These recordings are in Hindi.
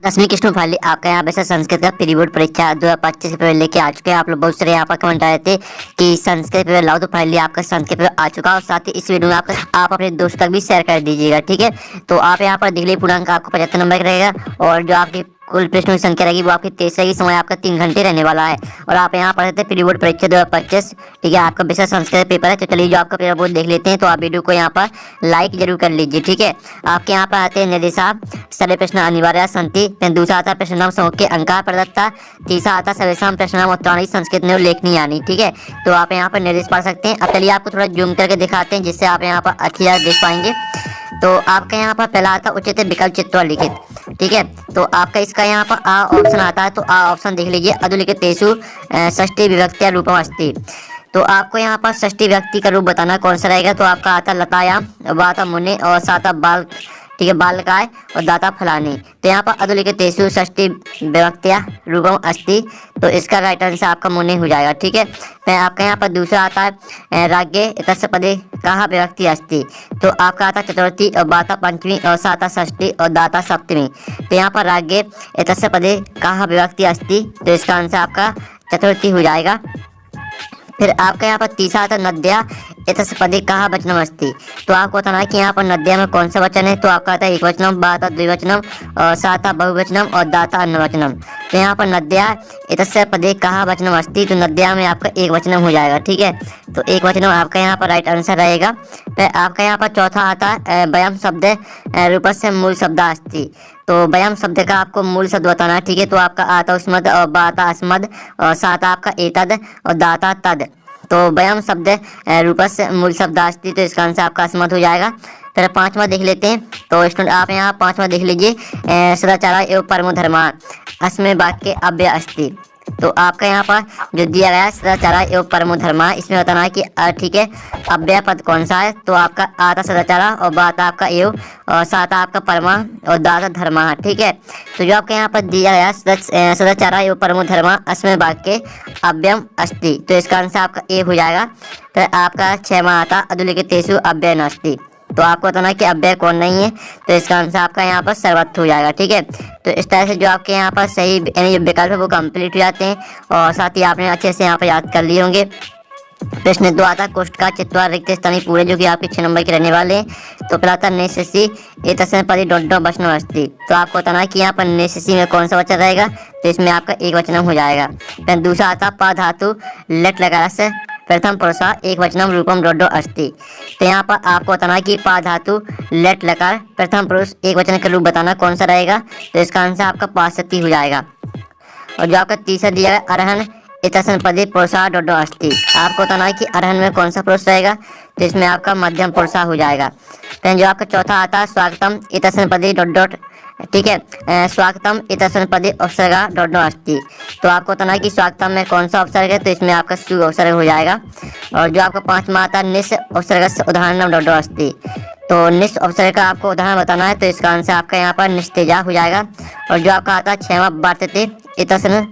दसवीं किस्म फाइनली आपका यहाँ पे से संस्कृत का प्री बोर्ड परीक्षा 2025 पेपर लेके आ चुके हैं। आप लोग बहुत सारे यहाँ पर कमेंट आए थे कि संस्कृत पेपर लाओ, तो फाइनली आपका संस्कृत पेपर आ चुका है। और साथ ही इस वीडियो में आप अपने दोस्तों तक भी शेयर कर दीजिएगा, ठीक है। तो आप यहाँ पर देख लीजिए, पूर्णांक आपको 75 नंबर का रहेगा और जो आपकी कुल प्रश्नों की संख्या रहेगी वो आपकी 23 रहेगी। समय आपका 3 घंटे रहने वाला है। और आप यहाँ पढ़ते थे प्री बोर्ड परीक्षा 2025, ठीक है। आपका विषय संस्कृत पेपर है। तो चलिए जो आपका पेपर बोर्ड देख लेते हैं। तो आप वीडियो को यहाँ पर लाइक जरूर कर लीजिए, ठीक है। आपके यहाँ पर आते हैं निर्देशाब, सभी प्रश्न अनिवार्य संति। फिर दूसरा आता है प्रश्न नाम समूह के अंका प्रदत्ता। तीसरा आता है सर्वेशम प्रश्न नाम उत्तराणी संस्कृत में लेखनी आनी, ठीक है। तो आप यहाँ पर निर्देश पढ़ सकते हैं। अब चलिए आपको थोड़ा जूम करके दिखाते हैं जिससे आप यहाँ पर अच्छी तरह देख पाएंगे। तो आपका यहाँ पर पहला आता है उचित विकल्प चित्वा लिखित, ठीक है। तो आपका इसका यहाँ पर आ ऑप्शन आता है। तो आ ऑप्शन देख लीजिए, अधुलिखितेषु षष्ठी विभक्त्या रूपम अस्ति। तो आपको यहाँ पर षष्ठी विभक्ति का रूप बताना कौन सा रहेगा। तो आपका आता लतायाम, वाता मुने और साता बाल, ठीक है, बालकाय और दाता फलानी। तो यहाँ पर अधुलिखितेषु षष्ठी विभक्त्या रूपम अस्ति। तो इसका राइट आंसर आपका मुने हो जाएगा, ठीक है। फिर आपका यहाँ पर दूसरा आता है राज्ञे एतस्य पदे कहा विभक्ति अस्ति। तो आपका आता चतुर्थी और बाता पंचमी और साता षष्ठी और दाता सप्तमी। तो यहाँ पर राज्ञे एतस्य पदे कहा विभक्ति अस्ति। तो इसका आंसर आपका चतुर्थी हो जाएगा। फिर आपका यहाँ पर तीसरा आता नद्या एतस्य पदे कहा वचनम अस्ति। तो आपको बताना है कि यहाँ पर नद्या में कौन सा वचन है। तो आपका आता है एक वचनम, बाता द्विवचनम और साता बहुवचनम और दाता अन्यवचनम। तो यहाँ पर नद्या एतस्य पदे कहा वचनम अस्ति। तो नद्या में आपका एक वचनम हो जाएगा, ठीक है। तो एक वचनम आपका यहाँ पर राइट आंसर रहेगा। फिर आपका यहाँ पर चौथा आता है वयम शब्द रूपस्य मूल शब्द अस्ति। तो वयम शब्द का आपको मूल शब्द बताना है, ठीक है। तो आपका आता अस्मद और बाता अस्मद और साता आपका एतद और दाता तद। तो वयम शब्द रूपस्य मूल शब्द अस्ति। तो इसका आंसर आपका अस्मद हो जाएगा। फिर पांचवा देख लेते हैं। तो स्टूडेंट आप यहाँ पांचवा देख लीजिए, सदाचार एवं परमो धर्मा अस्मै वाक्य अव्यय अस्ति। तो आपका यहाँ पर जो दिया गया है सदाचार एवं परमो धर्मा, इसमें बताना है कि ठीक है अव्यय पद कौन सा है। तो आपका आता सदाचारा और बाता आपका एवं और साता आपका परमा और दाता धर्मा, ठीक है। तो जो आपके यहाँ पर दिया गया सदाचारा एवं परमो धर्मा अस्मै वाक्य अव्ययम अस्ति। तो इसका आंसर आपका ए हो जाएगा। फिर आपका छठवां आता अधुलिखितेषु अव्यय नास्ति। तो आपको बताना है कि अव्यय कौन नहीं है। तो इसका आंसर आपका यहाँ पर सर्वत्र हो जाएगा, ठीक है। तो इस तरह से जो आपके यहाँ पर सही यानी जो विकल्प है वो कंप्लीट हो जाते हैं। और साथ ही आपने अच्छे से यहाँ पर याद कर लिए होंगे। प्रश्न 2 आता कोष्ठ का चित्वा रिक्त स्थानीय पूरे, जो कि आपके 6 नंबर के रहने वाले हैं। तो पहला था नेशसी एतस्य पदे डॉट वचनम अस्ति। तो आपको बताना है कि यहाँ पर नेशसी में कौन सा वचन रहेगा। तो इसमें आपका एक वचनम हो जाएगा। फिर दूसरा आता पा धातु लट लगा से प्रथम पुरुषा एक वचनम रूपम डोडो अस्ति। तो यहाँ पर आपको बताना है कि पा धातु लेट लकार प्रथम पुरुष एक वचन का रूप बताना कौन सा रहेगा। तो इसका आंसर आपका पासती हो जाएगा। और जो आपका तीसरा दिया है अरहन एतस्य पदे पुरुषा डोडो अस्ति। आपको बताना है कि अरहन में कौन सा पुरुष रहेगा। तो इसमें आपका मध्यम पुरुषा हो जाएगा। फिर जो आपका चौथा आता है स्वागतम एतस्य पदे डोट, ठीक है, स्वागतम एतस्य पदे उपसर्गा डोडो अस्ति। तो आपको बताना है कि स्वागतम में कौन सा उपसर्ग है। तो इसमें आपका सु उपसर्ग हो जाएगा। और जो आपका पांचवा आता है निस उपसर्ग उदाहरण डोडो अस्ति। तो निस उपसर्ग का आपको उदाहरण बताना है। तो इसका आंसर आपका यहाँ पर निस्तेजा हो जाएगा। और जो आपका आता है छठवां वर्तते एतस्न,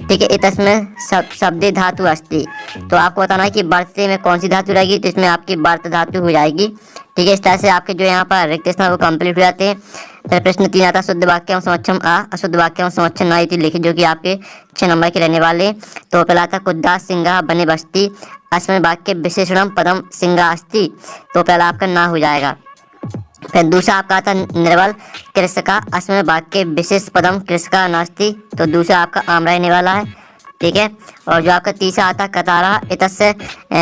ठीक है, एतस्में शब्दे धातु अस्ति। तो आपको बताना है कि वर्तते में कौन सी धातु रहेगी। तो इसमें आपकी वर्त धातु हो जाएगी, ठीक है। इस तरह से आपके जो यहाँ पर रिक्त स्थान वो कंप्लीट हो जाते हैं। फिर प्रश्न 3 आता शुद्ध वाक्यम समक्षम आ अशुद्ध वाक्यम समक्षम ना इति लिखित, जो कि आपके 6 नंबर के रहने वाले। तो पहला था कुद्दा सिंगा बने बस्ती अस्मै वाक्य विशेषणम पदम सिंगा अस्ति। तो पहला आपका ना हो जाएगा। फिर दूसरा आपका आता निर्बल कृषका अस्मै वाक्य विशेष पदम कृषका नास्ति। तो दूसरा आपका आम रहने वाला है, ठीक है। और जो आपका तीसरा आता कतारा एतस्य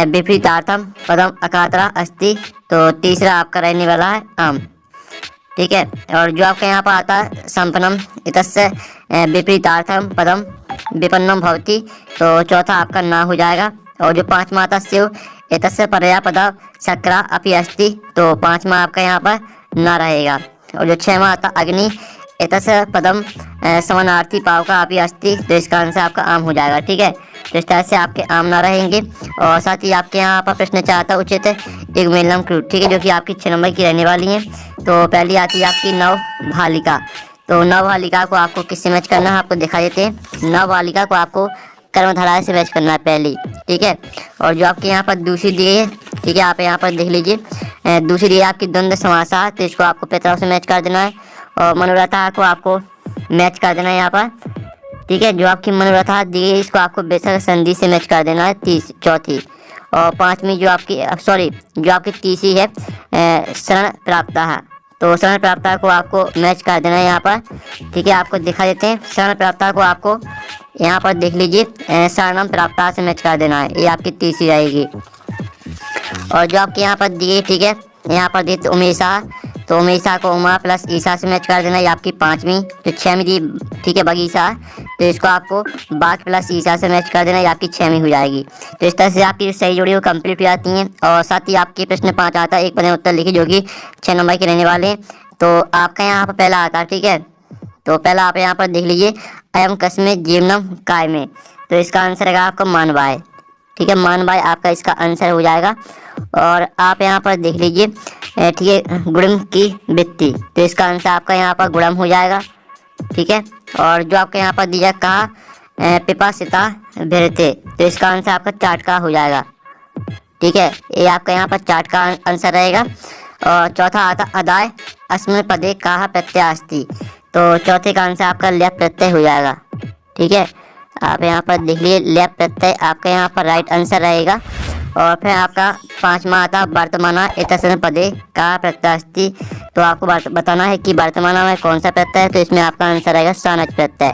विपरीतार्थम पदम अकातरा अस्ति। तो तीसरा आपका रहने वाला है आम, ठीक है। और जो आपका यहाँ पर आता है संपन्नम एतस्य विपरीतार्थम पदम विपन्नम भवति। तो चौथा आपका ना हो जाएगा। और जो पांचवा आता शिव एतस्य परया पदा शक्रा अपि अस्ति। तो पांचवा आपका यहाँ पर ना रहेगा। और जो छठवां आता अग्नि एतस्य पदम समानार्थी पाव का अपि अस्ति। तो इसका आंसर आपका आम हो जाएगा, ठीक है। तो इस तरह से आपके आम ना रहेंगे। और साथ ही आपके यहाँ पर प्रश्न 4 आता उचित एक मेलम क्रूड, ठीक है, जो कि आपकी 6 नंबर की रहने वाली हैं। तो पहली आती है आपकी नव भालिका। तो नव भालिका को आपको किससे मैच करना है आपको दिखा देते हैं। नव भालिका को आपको कर्मधारय से मैच करना है पहली, ठीक है। और जो आपके यहाँ पर दूसरी दी है, ठीक है, आप यहाँ पर देख लीजिए दूसरी दी है आपकी द्वंद्व समासा। तो इसको आपको पेतराव से मैच कर देना है। और मनोरथा को आपको मैच कर देना है यहाँ पर। ठीक है, जो आपकी मनोरथा दी है इसको आपको बेशक संधि से मैच कर देना है, चौथी। और पांचवी जो आपकी जो आपकी तीसरी है शरण प्राप्ता है, तो शरण प्राप्ता को आपको मैच कर देना है यहाँ पर। ठीक है, आपको दिखा देते हैं। शरण प्राप्ता को आपको यहाँ पर देख लीजिए, शरणम प्राप्ता से मैच कर देना है, ये आपकी तीसरी रहेगी। और जो आपके यहाँ पर दिए, ठीक है, यहाँ पर दी उमेशा, तो उमेशा को उमा प्लस ईसा से मैच कर देना, ये आपकी पांचवी। जो छवीं दी, ठीक है, बगीचा, तो इसको आपको बाघ प्लस ईसा से मैच कर देना, ये आपकी छवीं हो जाएगी। तो इस तरह से आपकी सही जोड़ी वो कंप्लीट हो जाती हैं। और साथ ही आपके प्रश्न 5 आता है, एक पद में उत्तर लिखिए, जो कि 6 नंबर के रहने वाले हैं। तो आपका यहाँ पर पहला आता है, ठीक है, तो पहला आप यहाँ पर देख लीजिए, अयम कस्मे जीवनम काय में, तो इसका आंसर है आपका मानवाय। ठीक है, मानवाय आपका इसका आंसर हो जाएगा। और आप यहाँ पर देख लीजिए, ठीक है, गुणम की वित्ती, तो इसका आंसर आपका यहाँ पर गुणम हो जाएगा। ठीक है, और जो आपके यहाँ पर दिया कहा पिपासिता भिरते, तो इसका आंसर आपका चार्ट का हो जाएगा। ठीक है, ये आपका यहाँ पर चार्ट का आंसर रहेगा। और चौथा आता अदाय अस्मिन् पदे कहा प्रत्यास्ति, तो चौथे का आंसर आपका लैप प्रत्यय हो जाएगा। ठीक है, आप यहाँ पर देख लीजिए, लैप प्रत्यय आपका यहाँ पर राइट आंसर रहेगा। और फिर आपका पांचवा आता वर्तमान एतस्मिन् पदे कहा प्रत्यास्ति, तो आपको बताना है कि वर्तमान में कौन सा प्रत्यय है, तो इसमें आपका आंसर रहेगा सानच प्रत्यय।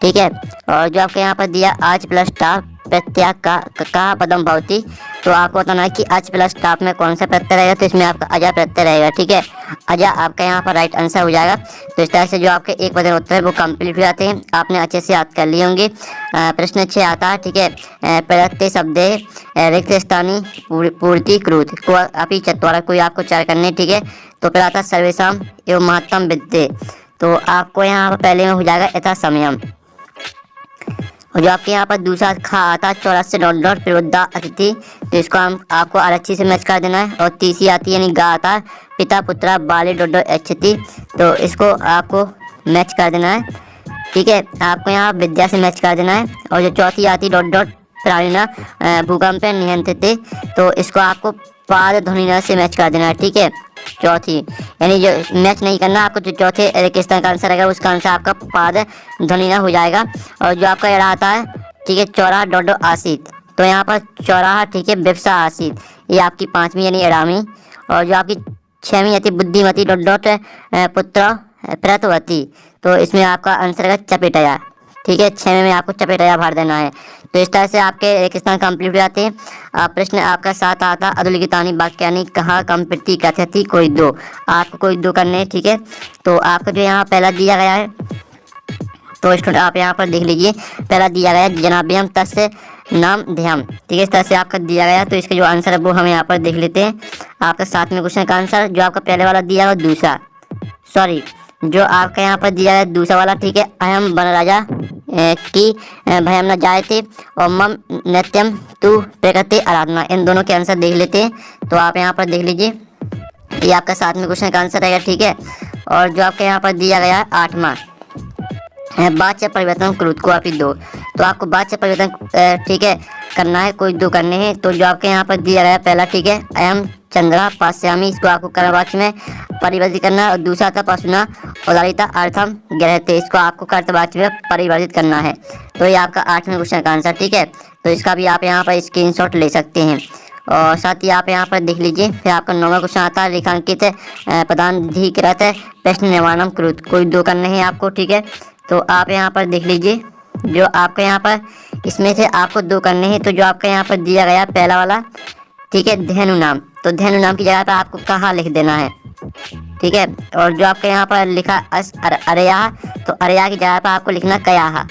ठीक है, और जो आपके यहाँ पर दिया आज प्लस टाप प्रत्यय का पदम भवती, तो आपको बताना है कि आज प्लस टाप में कौन सा प्रत्यय रहेगा, तो इसमें आपका अजा प्रत्यय रहेगा। ठीक है, अजा आपका यहाँ पर राइट आंसर हो जाएगा। तो इस तरह से जो आपके एक पद उत्तर है वो कंप्लीट हो जाते हैं, आपने अच्छे से याद कर लिए होंगे। प्रश्न 6 आता है, ठीक है, प्रत्यय शब्द रिक्त स्थानी पूर्ति क्रूत को अपनी चतवारा, कोई आपको 4 करने। ठीक है, तो फिर आता सर्वेशम एवं महत्तम विद्ये, तो आपको यहाँ पर पहले में हो जाएगा यथा समयम। और जो आपके यहाँ पर दूसरा खा आता है 84 डॉट डॉट प्रवृद्धा अतिथि, तो इसको हम आपको आरक्षी से मैच कर देना है। और तीसरी आती है यानी गा आता है पिता पुत्रा बाले डॉट डॉट अच्छति, तो इसको आपको मैच कर देना है। ठीक है, आपको यहाँ विद्या से मैच कर देना है। और जो चौथी आती डॉट डॉट प्राणिना भूकंप नियंत्रित, तो इसको आपको पाद ध्वनिना से मैच कर देना है। ठीक है, चौथी यानी जो मैच नहीं करना आपको, जो चौथे रेगिस्तान का आंसर रहेगा उसका आंसर आपका पाद ध्वनिना हो जाएगा। और जो आपका एड़ा आता है, ठीक है, चौराहा डॉट डॉट आसित, तो यहाँ पर चौराहा, ठीक है, व्यवसा आसित, ये आपकी पांचवी यानी एड़ामी। और जो आपकी छवीं आती बुद्धिमती डॉट डॉट पुत्र प्रतवती, तो इसमें आपका आंसर है चपेटया। ठीक है, 6 में आपको चपेटया भर देना है। तो इस तरह से आपके एक स्थान कंप्लीट हो जाते हैं। प्रश्न आपका 7 आता अधुलिखितानि वाक्यानि कहाँ कंप्लीटी कथयति कोई दो, आपको कोई दो करने। ठीक है, तो आपको जो यहाँ पहला दिया गया है, तो स्टूडेंट आप यहाँ पर देख लीजिए, पहला दिया गया है जनाभ्यम तस्य नाम ध्यम। ठीक है, इस तरह से आपका दिया गया, तो इसका जो आंसर है वो हम यहाँ पर देख लेते हैं। आपका 7वें क्वेश्चन का आंसर जो आपका पहले वाला दिया है दूसरा, जो आपका यहाँ पर दिया है दूसरा वाला, ठीक है, अहम वन राजा की भयम न जाए थे और मम नित्यम तू प्रकृति आराधना, इन दोनों के आंसर देख लेते हैं। तो आप यहाँ पर देख लीजिए, ये आपका 7वें क्वेश्चन का आंसर रहेगा। ठीक है, और जो आपके यहाँ पर दिया गया है 8वां वाच्य परिवर्तन क्रुत को आप दो, तो आपको वाच्य परिवर्तन, ठीक है, करना है, कोई दो करने हैं। तो जो आपके यहाँ पर दिया गया पहला, ठीक है, अयम चंद्रा पास्यामी, इसको आपको कर्तवाच्य में परिवर्तित करना है। और दूसरा था पशुना उदारिता अर्थम ग्रहते, इसको आपको कर्तवाच्य में परिवर्तित करना है। तो ये आपका 8वें क्वेश्चन का आंसर। ठीक है, तो इसका भी आप यहाँ पर स्क्रीनशॉट ले सकते हैं। और साथ ही आप यहाँ पर देख लीजिए, फिर आपका 9वां क्वेश्चन आता है रेखांकित प्रधानाधिकृत प्रश्न निर्माणम क्रुत, कोई दो करने हैं आपको। ठीक है, तो आप यहाँ पर देख लीजिए, जो आपके यहाँ पर इसमें से आपको दो करने हैं। तो जो आपका यहाँ पर दिया गया पहला वाला, ठीक है, धेनु नाम, तो धेनु नाम की जगह पर आपको कहाँ लिख देना है। ठीक है, और जो आपके यहाँ पर लिखा अरया, तो अरया की जगह पर आपको लिखना कयाहा।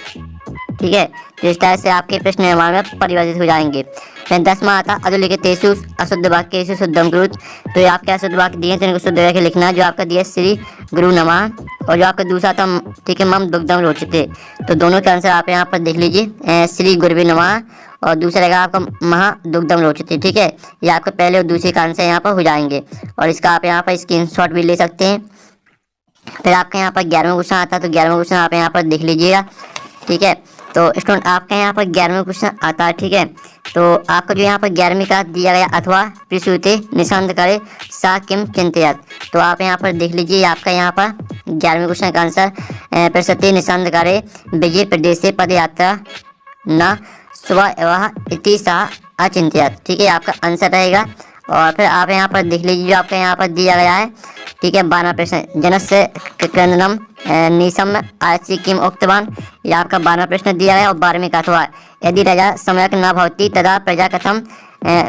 ठीक है, तो इस तरह से आपके प्रश्न निर्माण में परिवर्तित हो जाएंगे। फिर 10वां आता अधुलिखितेषु अशुद्ध वाक्येषु शुद्धम कुरुत, तो ये आपके अशुद्ध वाक्य दिए थे, इनको शुद्ध करके लिखना। जो आपका दिया श्री गुरु नमः, और जो आपका दूसरा था, ठीक है, मम दुग्धम रोचते, तो दोनों के आंसर आप यहाँ पर देख लीजिए, श्री गुरुवे नमः, और दूसरा रहेगा आपका महा दुग्धम रोचते। ठीक है, ये आपके पहले और दूसरे का आंसर यहाँ पर हो जाएंगे, और इसका आप यहाँ पर स्क्रीनशॉट भी ले सकते हैं। फिर आपके यहाँ पर 11वां क्वेश्चन आता है, तो 11वां क्वेश्चन आप यहाँ पर देख लीजिएगा। ठीक है, तो स्टूडेंट आपका यहाँ पर 11वां क्वेश्चन आता है, ठीक है। तो आपका जो यहाँ पर 11वीं का दिया गया, अथवा प्रसूति निशांत करे सा किम चिंतयात। तो आप यहाँ पर देख लीजिए, आपका यहाँ पर 11वें क्वेश्चन का आंसर प्रसूति निशांत करे विजय प्रदेश से पदयात्रा न सुबह एवं इति सा अचिंत्यात, ठीक है, आपका आंसर रहेगा। और फिर आप यहाँ पर देख लीजिए, जो आपका यहाँ पर दिया गया है, ठीक है, 12 प्रश्न जनस्य क्रंदनम निशम आयसी किम उक्तवान, ये आपका 12 प्रश्न दिया है। और 12वें का अथवा यदि राजा सम्यक न भवती तदा प्रजा कथम,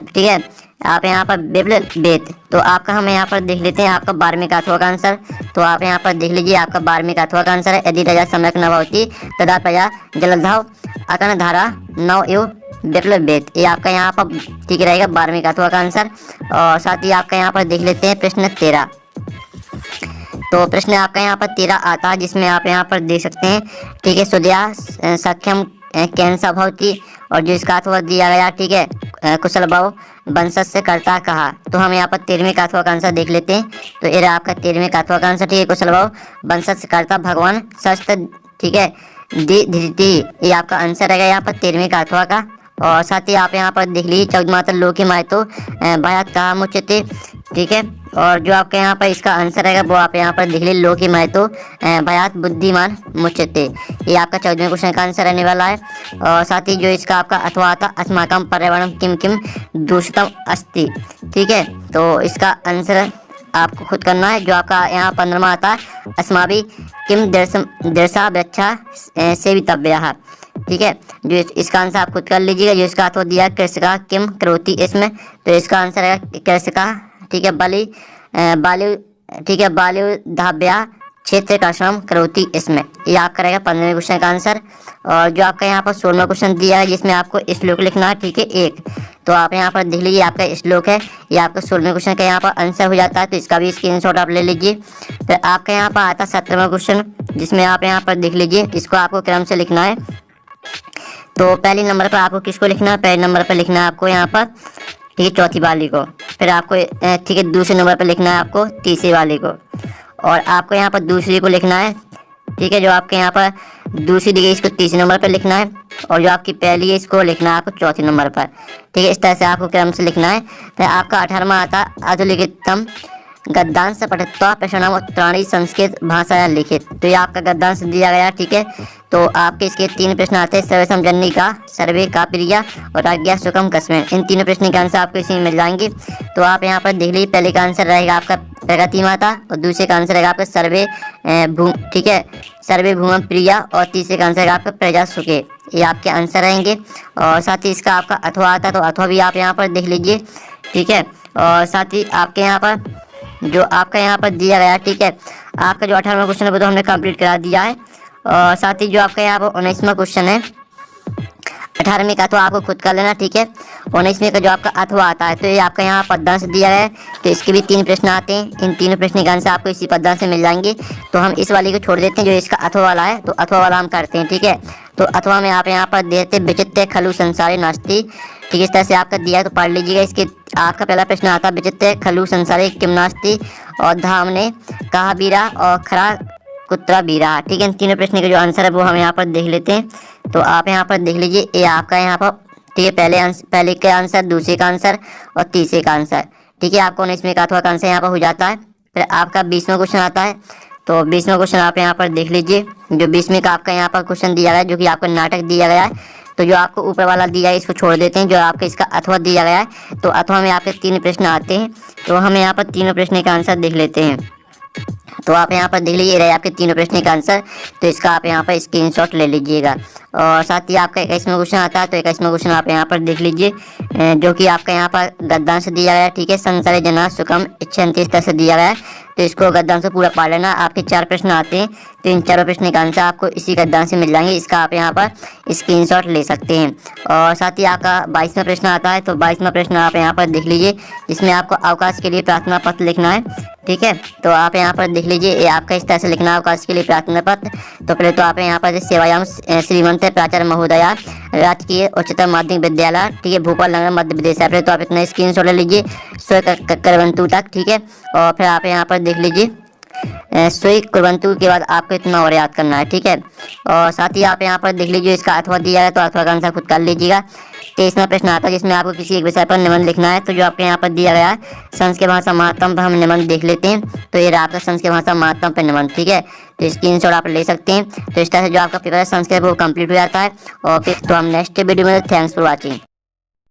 ठीक है, आप यहाँ पर बिबल वेद। तो आपका हम यहाँ पर देख लेते हैं आपका 12वें का अथवा का आंसर। तो आप यहाँ पर देख लीजिए, आपका 12वें का अथवा का आंसर है यदि राजा सम्यक न भवती तदा प्रजा जलधाव अकन धारा नव एव विप्लव वेद, ये आपका यहाँ पर ठीक रहेगा 12वें का अथवा का आंसर। और साथ ही आपका यहाँ पर देख लेते हैं प्रश्न 13। तो प्रश्न आपका यहाँ पर 13 आता है, जिसमें आप यहाँ पर देख सकते हैं, ठीक है, सुदया सख्यम कैंसा भवती, और जो इसका अथवा दिया गया, ठीक है, कुशल भाव वंशज से करता कहा। तो हम यहाँ पर 13वें का अथवा का आंसर देख लेते हैं। तो ये रहा आपका 13वें का अथवा का आंसर, ठीक है, कुशल भाव वंशज से करता भगवान शस्त्र, ठीक है, धीति, ये आपका आंसर रहेगा यहाँ पर 13वें का अथवा का। और साथ ही आप यहाँ पर देख लीजिए, 14 मात्र लोकी मायतो भयात कहा मुचते, ठीक है, और जो आपका यहाँ पर इसका आंसर रहेगा वो आप यहाँ पर देख लीजिए, लोकी मायतो भयात बुद्धिमान मुचते, ये आपका 14वें क्वेश्चन का आंसर रहने वाला है। और साथ ही जो इसका आपका अथवा आता अस्माकम पर्यावरण किम किम दूषितम अस्ति, ठीक है, तो इसका आंसर आपको खुद करना है। जो आपका यहाँ 15वां आता है अस्माभि किम दर्शा वृक्षा सेवितव्यः, ठीक है, जो इसका आंसर आप खुद कर लीजिएगा। जो इसका अथवा दिया कृषका किम करोति इसमें, तो इसका आंसर है कृषका, ठीक है, बाली, ठीक है, बाल्युधाभ्या क्षेत्र का श्रम करोति इसमें, ये आपका रहेगा 15वें क्वेश्चन का आंसर। और जो आपका यहाँ पर 16वां क्वेश्चन दिया है, जिसमें आपको श्लोक लिखना है, ठीक है, 1। तो आप यहाँ पर देख लीजिए, आपका श्लोक है, ये आपका 16वें क्वेश्चन का यहाँ पर आंसर हो जाता है। तो इसका भी स्क्रीनशॉट आप ले लीजिए। फिर आपका यहाँ पर आता है 17वां क्वेश्चन, जिसमें आप यहाँ पर देख लीजिए, इसको आपको क्रम से लिखना है। तो पहले नंबर पर आपको किसको लिखना है, पहले नंबर पर लिखना है आपको यहाँ पर, ठीक है, चौथी वाली को। फिर आपको ठीक है, दूसरे नंबर पर लिखना है आपको तीसरी वाली को। और आपको यहाँ पर दूसरी को लिखना है, ठीक है, जो आपके यहाँ पर दूसरी दी गई इसको तीसरे नंबर पर लिखना है। और जो आपकी पहली है इसको लिखना है आपको चौथे नंबर पर, ठीक है, इस तरह से आपको क्रम से लिखना है। फिर आपका 18वां आता अधुलिखितम गद्यांश पठित्वा प्रश्नम उत्तराणी संस्कृत भाषा लिखित, तो ये आपका गद्यांश दिया गया, ठीक है। तो आपके इसके 3 प्रश्न आते हैं, सर्वेशम जन्नी का, सर्वे का प्रिया और आज्ञा सुखम कस्में, इन तीनों प्रश्न के आंसर आपको इसी में मिल जाएंगे। तो आप यहाँ पर देख लीजिए, पहले का आंसर रहेगा आपका प्रगति माता, और दूसरे का आंसर रहेगा आपका सर्वे ठीक है, सर्वे भूमम प्रिया, और तीसरे का आंसर रहेगा आपका प्रजा सुखे, ये आपके आंसर रहेंगे। और साथ ही इसका आपका अथवा आता है, तो अथवा भी आप यहाँ पर देख लीजिए, ठीक है। और साथ ही आपके यहाँ पर जो आपका यहाँ पर दिया गया, ठीक है, आपका जो 18वां क्वेश्चन है वो तो हमने कंप्लीट करा दिया है। और साथ ही जो आपका यहाँ पर 19वां क्वेश्चन है, 18वें का तो आपको खुद कर लेना, ठीक है। 19वें का जो आपका अथवा आता है, तो ये आपका यहाँ पदनाम से दिया गया है। तो इसके भी 3 प्रश्न आते हैं, इन तीनों प्रश्न के आंसर आपको इसी पदनाम से मिल जाएंगे। तो हम इस वाली को छोड़ देते हैं, जो इसका अथवा वाला है, तो अथवा वाला हम करते हैं, ठीक है। तो अथवा में आप यहाँ पर देते विचित्र खलु संसारी नास्ती, ठीक है, इस तरह से आपका दिया है, तो पढ़ लीजिएगा। इसके आपका पहला प्रश्न आता है विचित्र खलु संसारी किम नास्ती, और धाम ने कहा बीरा, और खरा कुत्रा बीरा, ठीक है। इन तीनों प्रश्न के जो आंसर है वो हम यहाँ पर देख लेते हैं। तो आप यहाँ पर देख लीजिए, ये आपका यहाँ पर, ठीक है, पहले का आंसर, दूसरे का आंसर और तीसरे का आंसर, ठीक है। आपको 19वें का अथवा का आंसर यहाँ पर हो जाता है। फिर आपका 20वां क्वेश्चन आता है, तो 20वां क्वेश्चन आप यहाँ पर देख लीजिए। जो 20वें का आपका यहाँ पर क्वेश्चन दिया गया है, जो कि आपको नाटक दिया गया है, तो जो आपको ऊपर वाला दिया है इसको छोड़ देते हैं। जो आपका इसका अथवा दिया गया है, तो अथवा में आपके 3 प्रश्न आते हैं, तो हम यहाँ पर तीनों प्रश्न का आंसर देख लेते हैं। तो आप यहाँ पर देख लीजिए, रहे आपके तीनों प्रश्न का आंसर, तो इसका आप यहाँ पर स्क्रीनशॉट ले लीजिएगा। और साथ ही आपका 21वां क्वेश्चन आता है, तो 21वां क्वेश्चन आप यहाँ पर देख लीजिए, जो कि आपका यहाँ पर गद्यांश दिया गया है, ठीक है, संसारी जना सुखम इच्छन्ति, इस तरह से दिया गया है। तो इसको गद्यांश से पूरा पढ़ लेना। आपके 4 प्रश्न आते हैं, तो इन चारों प्रश्न का आंसर आपको इसी गद्यांश से मिल जाएंगे, इसका आप यहाँ पर स्क्रीनशॉट ले सकते हैं। और साथ ही आपका 22वां प्रश्न आता है, तो 22वां प्रश्न आप यहाँ पर देख लीजिए, जिसमें आपको अवकाश के लिए प्रार्थना पत्र लिखना है, ठीक है। तो आप यहाँ पर देख लीजिए, ये आपका इस तरह से लिखना है, अवकाश के लिए प्रार्थना पत्र। तो पहले तो आप यहाँ पर सेवायाम श्रीमंत प्राचार्य महोदया राजकीय उच्चतर माध्यमिक विद्यालय, ठीक है, भोपाल नगर मध्य प्रदेश। पहले तो आप इतना स्क्रीनशॉट ले लीजिए, 100 करवंतु तक, ठीक है। और फिर आप यहाँ पर देख लीजिए, सोई कुर्बंतु के बाद आपको इतना और याद करना है, ठीक है। और साथ ही आप यहाँ पर देख लीजिए इसका अथवा दिया है, तो अथवा का आंसर खुद कर लीजिएगा। 23वां प्रश्न आता है जिसमें आपको किसी एक विषय पर निबंध लिखना है, तो जो आपके यहाँ पर दिया गया है संस्कृत भाषा महात्म पर हम निबंध देख लेते हैं। तो ये रहा आपका संस्कृत भाषा महात्म पर निबंध, ठीक है। तो स्क्रीनशॉट आप ले सकते हैं। तो इस तरह से जो आपका पेपर है संस्कृत वो कंप्लीट हो जाता है। और फिर तो हम नेक्स्ट वीडियो में, थैंक्स फॉर वॉचिंग।